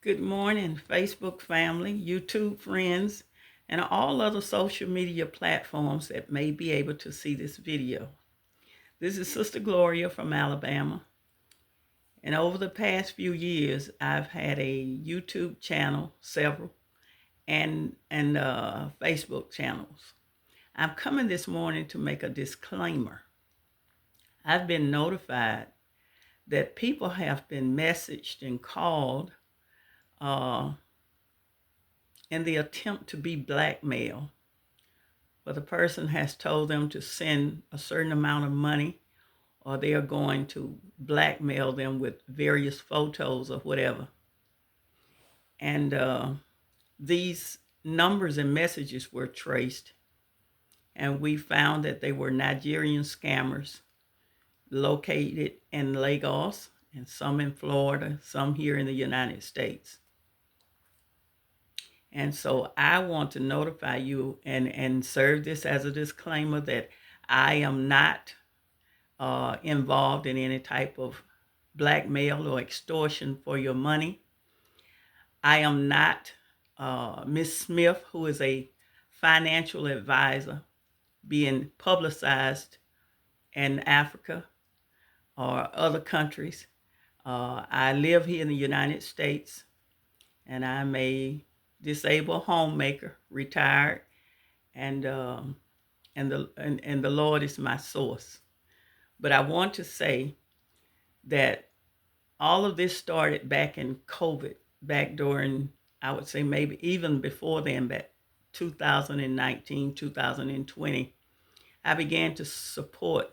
Good morning, Facebook family, YouTube friends, and all other social media platforms that may be able to see this video. This is Sister Gloria from Alabama. And over the past few years, I've had a YouTube channel, several, and Facebook channels. I'm coming this morning to make a disclaimer. I've been notified that people have been messaged and called in the attempt to be blackmailed, where the person has told them to send a certain amount of money, or they are going to blackmail them with various photos or whatever. And these numbers and messages were traced, and we found that they were Nigerian scammers located in Lagos, and some in Florida, some here in the United States. And so I want to notify you and serve this as a disclaimer that I am not involved in any type of blackmail or extortion for your money. I am not Miss Smith, who is a financial advisor being publicized in Africa or other countries. I live here in the United States, and I'm a disabled homemaker, retired, and the Lord is my source. But I want to say that all of this started back in COVID, back during, I would say maybe even before then, back 2019, 2020. I began to support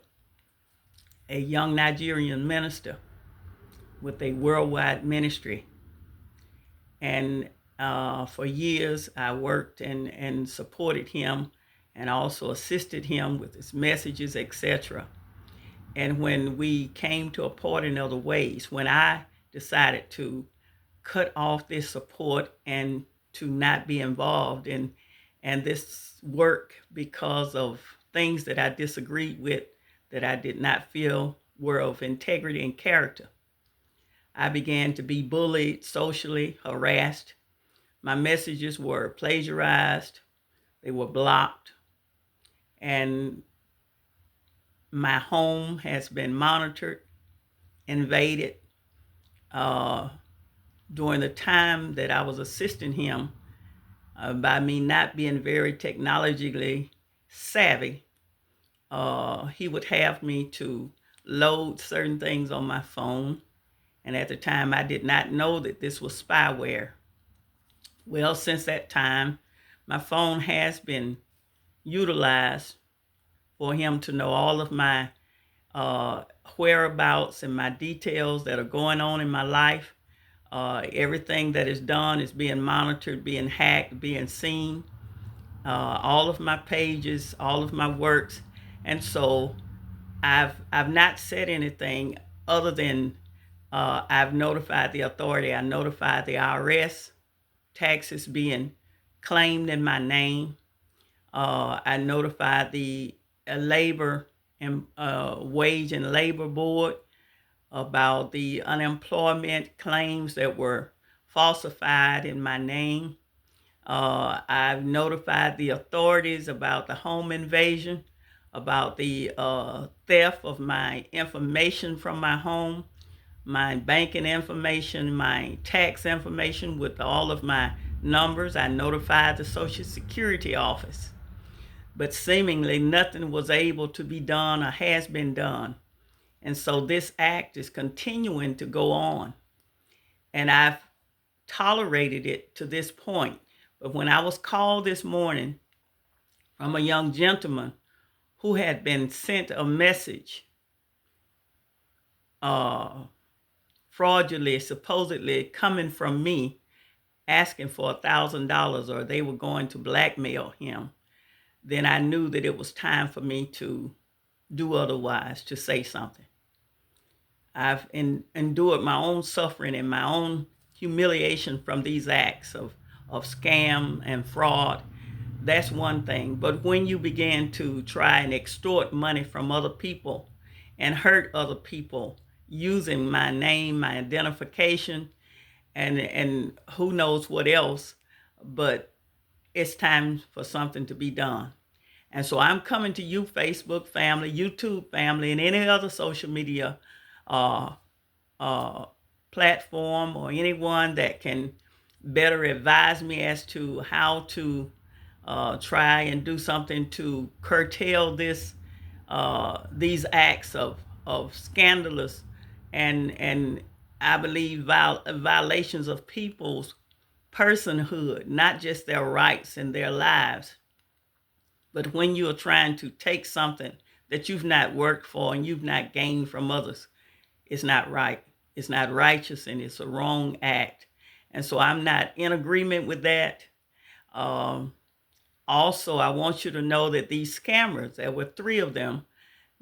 a young Nigerian minister with a worldwide ministry. And for years, I worked and supported him and also assisted him with his messages, etc. And when we came to a part in other ways, when I decided to cut off this support and to not be involved in this work because of things that I disagreed with, that I did not feel were of integrity and character, I began to be bullied, socially harassed. My messages were plagiarized, they were blocked, and my home has been monitored, invaded. During the time that I was assisting him, by me not being very technologically savvy, he would have me to load certain things on my phone. And at the time, I did not know that this was spyware. Well, since that time, my phone has been utilized for him to know all of my whereabouts and my details that are going on in my life. Everything that is done is being monitored, being hacked, being seen. All of my pages, all of my works. And so I've not said anything other than I've notified the authority. I notified the IRS, taxes being claimed in my name. I notified the labor and wage and labor board about the unemployment claims that were falsified in my name. I've notified the authorities about the home invasion, about the theft of my information from my home, my banking information, my tax information with all of my numbers. I notified the Social Security office, but seemingly nothing was able to be done or has been done. And so this act is continuing to go on. And I've tolerated it to this point. But when I was called this morning from a young gentleman who had been sent a message fraudulently, supposedly coming from me, asking for $1,000 or they were going to blackmail him, then I knew that it was time for me to do otherwise, to say something. I've endured my own suffering and my own humiliation from these acts of scam and fraud. That's one thing. But when you begin to try and extort money from other people and hurt other people using my name, my identification, and who knows what else, but it's time for something to be done. And so I'm coming to you, Facebook family, YouTube family, and any other social media uh, uh, platform, or anyone that can better advise me as to how to try and do something to curtail these acts of scandalous and I believe violations of people's personhood, not just their rights and their lives, but when you are trying to take something that you've not worked for and you've not gained from others, it's not right. It's not righteous, and it's a wrong act. And so I'm not in agreement with that. Um, Also, I want you to know that these scammers, there were three of them,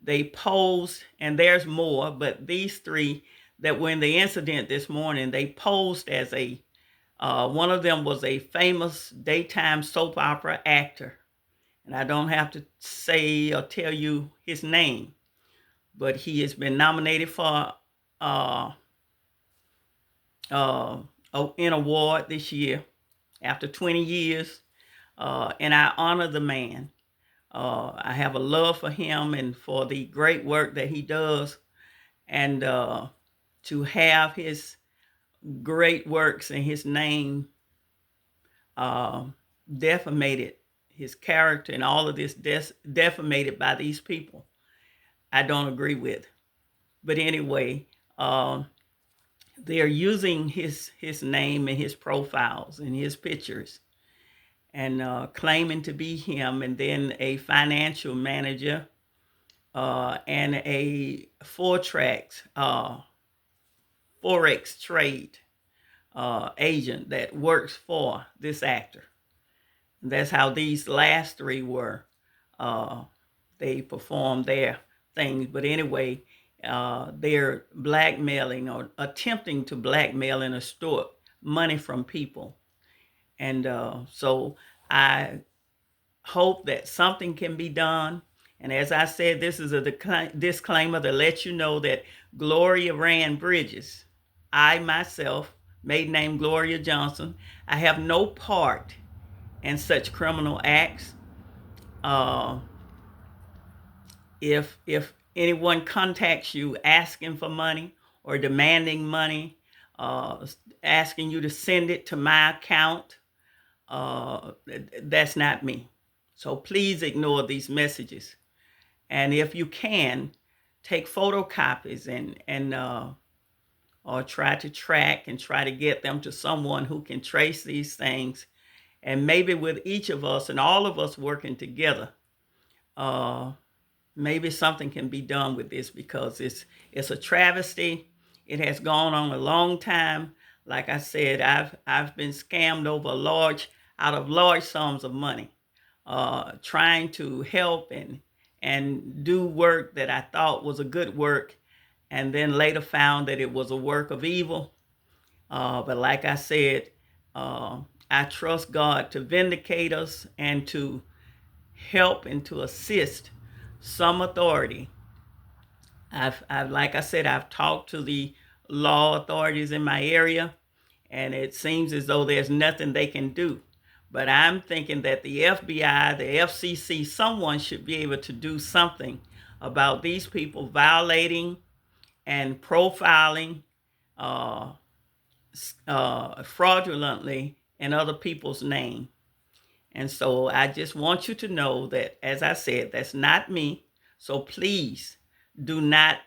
they posed, and there's more, but these three that were in the incident this morning, they posed as one of them was a famous daytime soap opera actor. And I don't have to say or tell you his name, but he has been nominated for uh, an award this year after 20 years. And I honor the man. I have a love for him and for the great work that he does. And to have his great works and his name uh, defamated, his character and all of this defamated by these people, I don't agree with. But anyway, they're using his name and his profiles and his pictures and claiming to be him, and then a financial manager and a forex trade agent that works for this actor. And that's how these last three were. They performed their things. But anyway, they're blackmailing or attempting to blackmail and extort money from people. And so I hope that something can be done. And as I said, this is a disclaimer to let you know that Gloria ran bridges. I myself, maiden name Gloria Johnson, I have no part in such criminal acts. If anyone contacts you asking for money or demanding money, asking you to send it to my account, that's not me. So please ignore these messages. And if you can, take photocopies and or try to track and try to get them to someone who can trace these things. And maybe with each of us and all of us working together, maybe something can be done with this, because it's a travesty. It has gone on a long time. Like I said, I've been scammed over out of large sums of money, trying to help and do work that I thought was a good work, and then later found that it was a work of evil. But like I said, I trust God to vindicate us and to help and to assist some authority. Like I said, I've talked to the law authorities in my area, and it seems as though there's nothing they can do. But I'm thinking that the FBI, the FCC, someone should be able to do something about these people violating and profiling fraudulently in other people's name. And so I just want you to know that, as I said, that's not me. So please do not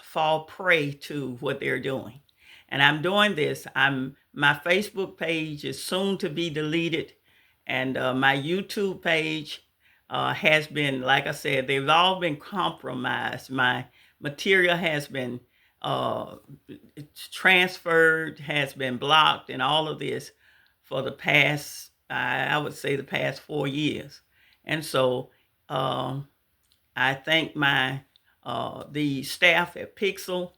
fall prey to what they're doing. And I'm doing this. My Facebook page is soon to be deleted, and my YouTube page has been, like I said, they've all been compromised. My material has been transferred, has been blocked, and all of this for the past, I would say, the past 4 years. And so I thank the staff at Pixel,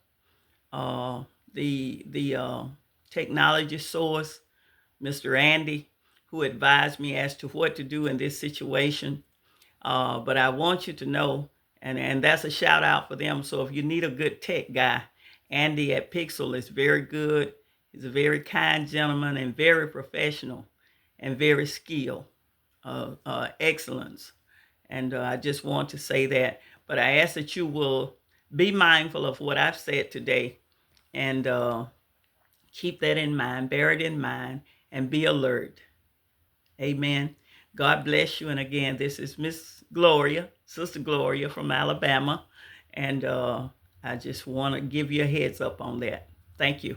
the technology source, Mr. Andy, who advised me as to what to do in this situation. But I want you to know, and that's a shout out for them. So if you need a good tech guy, Andy at Pixel is very good. He's a very kind gentleman and very professional and very skilled, excellence. And I just want to say that. But I ask that you will be mindful of what I've said today and keep that in mind, bear it in mind, and be alert. Amen. God bless you. And again, this is Miss Gloria, Sister Gloria from Alabama. And I just want to give you a heads up on that. Thank you.